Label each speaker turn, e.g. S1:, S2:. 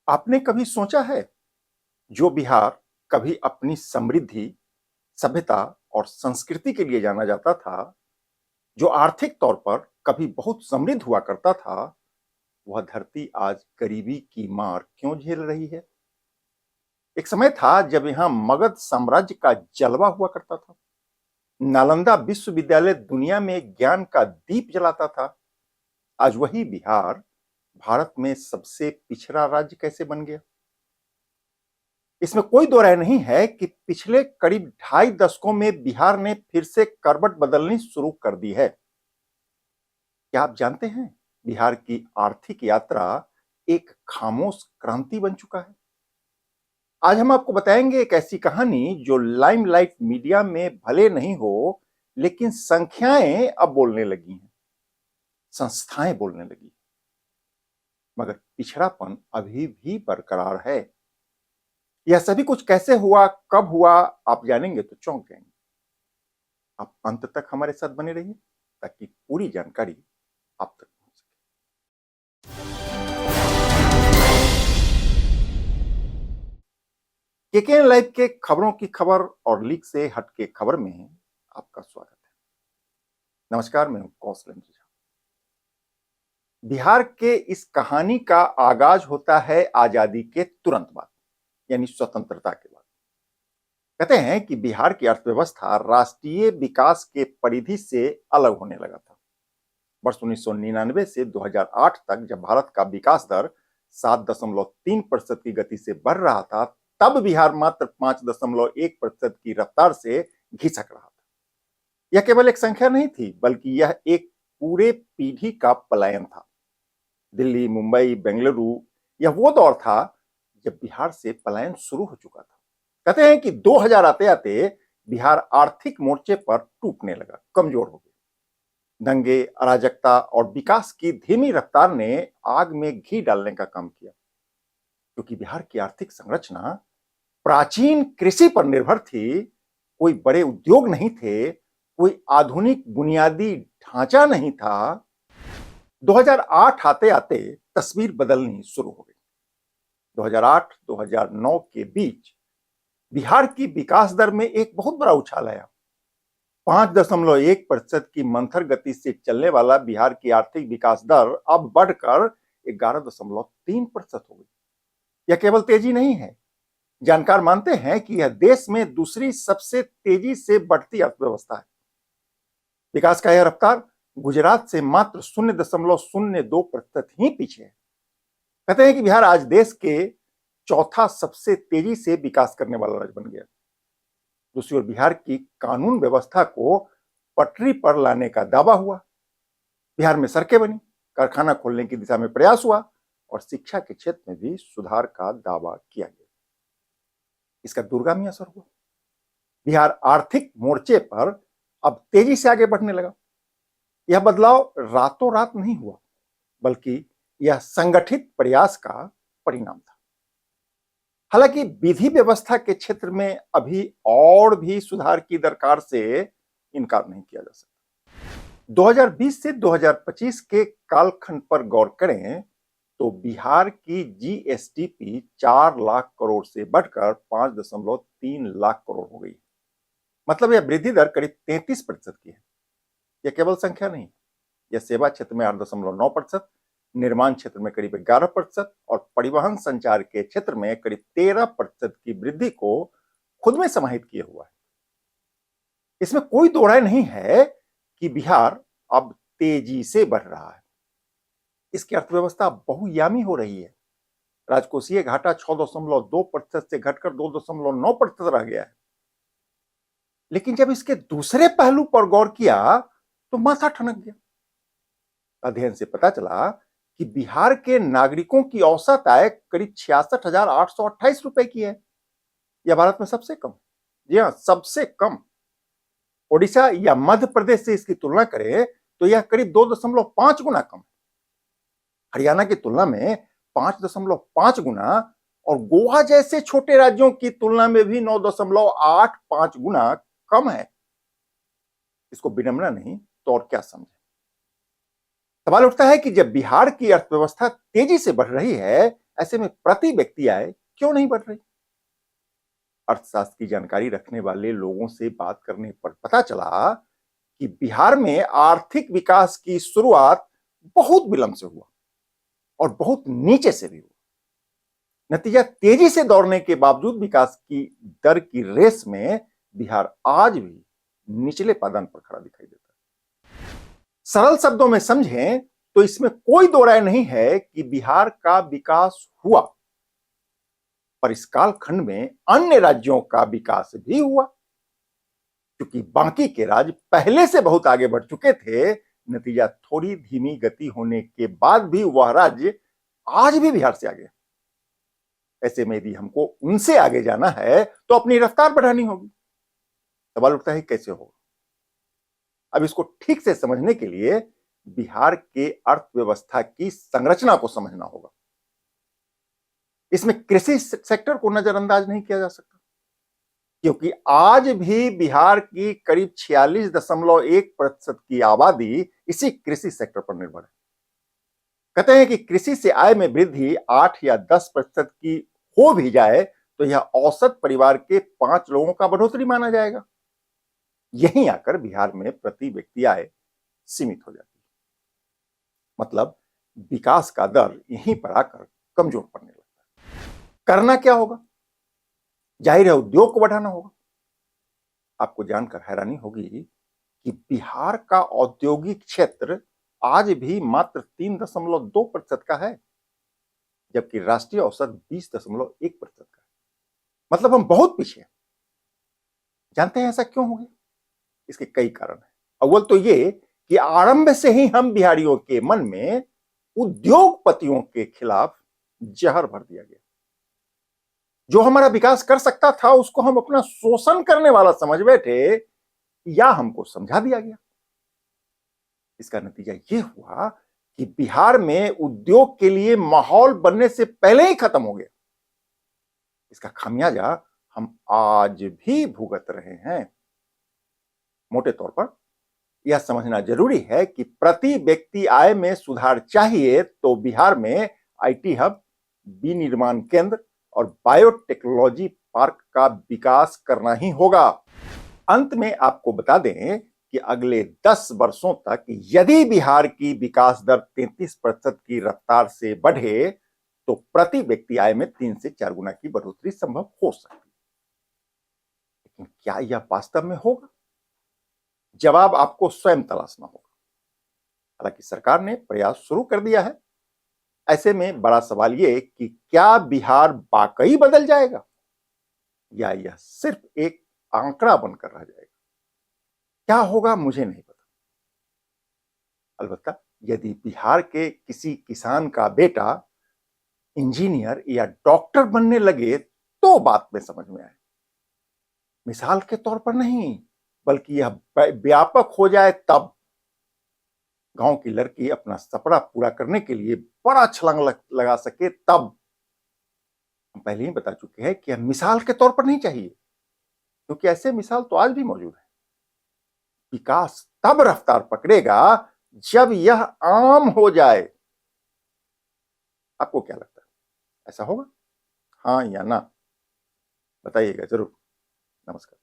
S1: आपने कभी सोचा है जो बिहार कभी अपनी समृद्धि, सभ्यता और संस्कृति के लिए जाना जाता था, जो आर्थिक तौर पर कभी बहुत समृद्ध हुआ करता था, वह धरती आज गरीबी की मार क्यों झेल रही है? एक समय था जब यहाँ मगध साम्राज्य का जलवा हुआ करता था। नालंदा विश्वविद्यालय दुनिया में ज्ञान का दीप जलाता था। आज वही बिहार भारत में सबसे पिछड़ा राज्य कैसे बन गया? इसमें कोई दो राय नहीं है कि पिछले करीब 2.5 दशकों में बिहार ने फिर से करवट बदलनी शुरू कर दी है। क्या आप जानते हैं बिहार की आर्थिक यात्रा एक खामोश क्रांति बन चुका है? आज हम आपको बताएंगे एक ऐसी कहानी जो लाइमलाइट मीडिया में भले नहीं हो, लेकिन संख्याएं अब बोलने लगी हैं, संस्थाएं बोलने लगी, मगर पिछड़ापन अभी भी बरकरार है। यह सभी कुछ कैसे हुआ, कब हुआ, आप जानेंगे तो चौंक जाएंगे। आप अंत तक हमारे साथ बने रहिए ताकि पूरी जानकारी आप तक पहुंच सके। केकेएन लाइव के खबरों की खबर और लीक से हटके खबर में आपका स्वागत है। नमस्कार, मैं हूं कौशलेंद्र झा। बिहार के इस कहानी का आगाज होता है आजादी के तुरंत बाद, यानी स्वतंत्रता के बाद। कहते हैं कि बिहार की अर्थव्यवस्था राष्ट्रीय विकास के परिधि से अलग होने लगा था। वर्ष 1999 से 2008 तक जब भारत का विकास दर 7.3% की गति से बढ़ रहा था, तब बिहार मात्र 5.1% की रफ्तार से घिसक रहा था। यह केवल एक संख्या नहीं थी, बल्कि यह एक पूरे पीढ़ी का पलायन था। दिल्ली, मुंबई, बेंगलुरु, यह वो दौर था जब बिहार से पलायन शुरू हो चुका था। कहते हैं कि 2000 आते आते बिहार आर्थिक मोर्चे पर टूटने लगा, कमजोर हो गया। दंगे, अराजकता और विकास की धीमी रफ्तार ने आग में घी डालने का काम किया, क्योंकि बिहार की आर्थिक संरचना प्राचीन कृषि पर निर्भर थी। कोई बड़े उद्योग नहीं थे, कोई आधुनिक बुनियादी ढांचा नहीं था। 2008 आते आते तस्वीर बदलनी शुरू हो गई। 2008-2009 के बीच बिहार की विकास दर में एक बहुत बड़ा उछाल आया। 5.1% की मंथर गति से चलने वाला बिहार की आर्थिक विकास दर अब बढ़कर 11.3% हो गई। यह केवल तेजी नहीं है, जानकार मानते हैं कि यह देश में दूसरी सबसे तेजी से बढ़ती अर्थव्यवस्था है। विकास का यह रफ्तार गुजरात से मात्र 0.02% ही पीछे है। कहते हैं कि बिहार आज देश के चौथा सबसे तेजी से विकास करने वाला राज्य बन गया। दूसरी ओर बिहार की कानून व्यवस्था को पटरी पर लाने का दावा हुआ। बिहार में सड़कें बनी, कारखाना खोलने की दिशा में प्रयास हुआ और शिक्षा के क्षेत्र में भी सुधार का दावा किया गया। इसका दूरगामी असर हुआ। बिहार आर्थिक मोर्चे पर अब तेजी से आगे बढ़ने लगा। यह बदलाव रातों रात नहीं हुआ, बल्कि यह संगठित प्रयास का परिणाम था। हालांकि विधि व्यवस्था के क्षेत्र में अभी और भी सुधार की दरकार से इनकार नहीं किया जा सकता। 2020 से 2025 के कालखंड पर गौर करें तो बिहार की जीएसडीपी 4 लाख करोड़ से बढ़कर 5.3 लाख करोड़ हो गई। मतलब यह वृद्धि दर करीब 33% की है। यह केवल संख्या नहीं, यह सेवा क्षेत्र में 8.9%, निर्माण क्षेत्र में करीब 11% और परिवहन संचार के क्षेत्र में करीब 13% की वृद्धि को खुद में समाहित किया हुआ है। इसमें कोई दो राय नहीं है कि बिहार अब तेजी से बढ़ रहा है। इसकी अर्थव्यवस्था बहुआयामी हो रही है। राजकोषीय घाटा 6.2% से घटकर 2.9% रह गया है। लेकिन जब इसके दूसरे पहलू पर गौर किया तो माथा ठनक गया। अध्ययन से पता चला कि बिहार के नागरिकों की औसत आय करीब 66,828 रुपए की है। यह भारत में सबसे कम, जी हाँ, सबसे कम। ओडिशा या मध्य प्रदेश से इसकी तुलना करें तो यह करीब 2.5 गुना कम है। हरियाणा की तुलना में 5.5 गुना और गोवा जैसे छोटे राज्यों की तुलना में भी 9.85 गुना कम है। इसको विडंबना नहीं तो और क्या समझे। सवाल उठता है कि जब बिहार की अर्थव्यवस्था तेजी से बढ़ रही है, ऐसे में प्रति व्यक्ति आय क्यों नहीं बढ़ रही? अर्थशास्त्र की जानकारी रखने वाले लोगों से बात करने पर पता चला कि बिहार में आर्थिक विकास की शुरुआत बहुत विलंब से हुआ और बहुत नीचे से भी हुआ। नतीजा, तेजी से दौड़ने के बावजूद विकास की दर की रेस में बिहार आज भी निचले पायदान पर खड़ा दिखाई देता है। सरल शब्दों में समझें तो इसमें कोई दो राय नहीं है कि बिहार का विकास हुआ, पर इस कालखंड में अन्य राज्यों का विकास भी हुआ। क्योंकि बाकी के राज्य पहले से बहुत आगे बढ़ चुके थे, नतीजा थोड़ी धीमी गति होने के बाद भी वह राज्य आज भी बिहार से आगे। ऐसे में यदि हमको उनसे आगे जाना है तो अपनी रफ्तार बढ़ानी होगी। सवाल उठता है कैसे होगा? अब इसको ठीक से समझने के लिए बिहार के अर्थव्यवस्था की संरचना को समझना होगा। इसमें कृषि सेक्टर को नजरअंदाज नहीं किया जा सकता, क्योंकि आज भी बिहार की करीब 46.1% की आबादी इसी कृषि सेक्टर पर निर्भर है। कहते हैं कि कृषि से आय में वृद्धि 8 या 10% की हो भी जाए तो यह औसत परिवार के 5 लोगों का बढ़ोतरी माना जाएगा। यहीं आकर बिहार में प्रति व्यक्ति आय सीमित हो जाती है। मतलब विकास का दर यहीं पर आकर कमजोर पड़ने लगता है। करना क्या होगा? जाहिर है उद्योग को बढ़ाना होगा। आपको जानकर हैरानी होगी कि बिहार का औद्योगिक क्षेत्र आज भी मात्र 3.2% का है, जबकि राष्ट्रीय औसत 20.1% का है। मतलब हम बहुत पीछे हैं। जानते हैं ऐसा क्यों हो गया? इसके कई कारण हैं। अव्वल तो ये कि आरंभ से ही हम बिहारियों के मन में उद्योगपतियों के खिलाफ जहर भर दिया गया। जो हमारा विकास कर सकता था उसको हम अपना शोषण करने वाला समझ बैठे या हमको समझा दिया गया। इसका नतीजा यह हुआ कि बिहार में उद्योग के लिए माहौल बनने से पहले ही खत्म हो गया। इसका खामियाजा हम आज भी भुगत रहे हैं। मोटे तौर पर यह समझना जरूरी है कि प्रति व्यक्ति आय में सुधार चाहिए तो बिहार में आईटी हब, विनिर्माण केंद्र और बायोटेक्नोलॉजी पार्क का विकास करना ही होगा। अंत में आपको बता दें कि अगले 10 वर्षों तक यदि बिहार की विकास दर 33% की रफ्तार से बढ़े तो प्रति व्यक्ति आय में 3 से 4 गुना की बढ़ोतरी संभव हो सकती है। लेकिन क्या यह वास्तव में होगा? जवाब आपको स्वयं तलाशना होगा। हालांकि सरकार ने प्रयास शुरू कर दिया है। ऐसे में बड़ा सवाल यह कि क्या बिहार वाकई बदल जाएगा या यह सिर्फ एक आंकड़ा बनकर रह जाएगा? क्या होगा मुझे नहीं पता। अलबत्ता यदि बिहार के किसी किसान का बेटा इंजीनियर या डॉक्टर बनने लगे तो बात में समझ में आए। मिसाल के तौर पर नहीं, बल्कि यह व्यापक हो जाए तब। गांव की लड़की अपना सपना पूरा करने के लिए बड़ा छलांग लगा सके तब। हम पहले ही बता चुके हैं कि यह मिसाल के तौर पर नहीं चाहिए, क्योंकि ऐसे मिसाल तो आज भी मौजूद है। विकास तब रफ्तार पकड़ेगा जब यह आम हो जाए। आपको क्या लगता है, ऐसा होगा? हाँ या ना बताइएगा जरूर। नमस्कार।